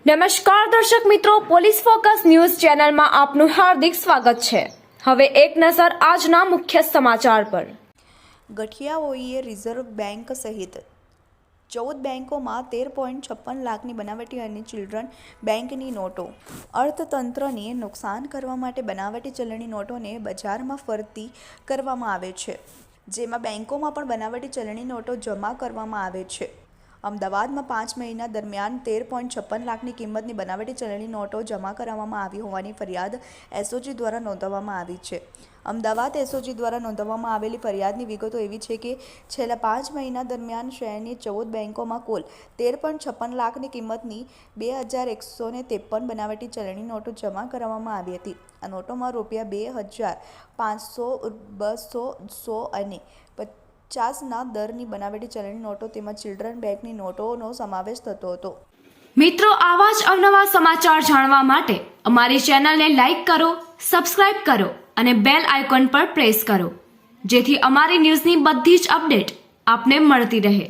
નમસ્કાર દર્શક મિત્રો, પોલીસ ફોકસ ન્યૂઝ ચેનલમાં આપનું હાર્દિક સ્વાગત છે। હવે એક નજર આજના મુખ્ય સમાચાર પર। ગઠિયાઓએ રિઝર્વ બેંક સહિત 14 બેંકોમાં 13.56 લાખની બનાવટી અને ચિલ્ડ્રન બેંકની નોટો। અર્થતંત્રને નુકસાન કરવા માટે બનાવટી ચલણી નોટોને બજારમાં ફરતી કરવામાં આવે છે, જેમાં બેંકોમાં પણ બનાવટી ચલણી નોટો જમા કરવામાં આવે છે। અમદાવાદમાં 5 મહિના દરમિયાન 13.56 લાખની કિંમતની બનાવટી ચલણી નોટો જમા કરાવવામાં આવી હોવાની ફરિયાદ એસઓજી દ્વારા નોંધવામાં આવી છે। અમદાવાદ એસઓજી દ્વારા નોંધવામાં આવેલી ફરિયાદની વિગતો એવી છે કે છેલ્લા 5 મહિના દરમિયાન શહેરની 14 બેંકોમાં કુલ 13.56 લાખની કિંમતની 2153 બનાવટી ચલણી નોટો જમા કરાવવામાં આવી હતી। આ નોટોમાં રૂપિયા 2000, 500, 200, 100 અને 50ના દરની બનાવટી ચલણી નોટો તેમજ ચિલ્ડ્રન બેંકની નોટોનો સમાવેશ થતો હતો। મિત્રો, આવા જ અવનવા સમાચાર જાણવા માટે અમારી ચેનલને લાઈક કરો, સબસ્ક્રાઇબ કરો અને બેલ આઇકોન પર પ્રેસ કરો, જેથી અમારી ન્યૂઝની બધી જ અપડેટ આપને મળતી રહે।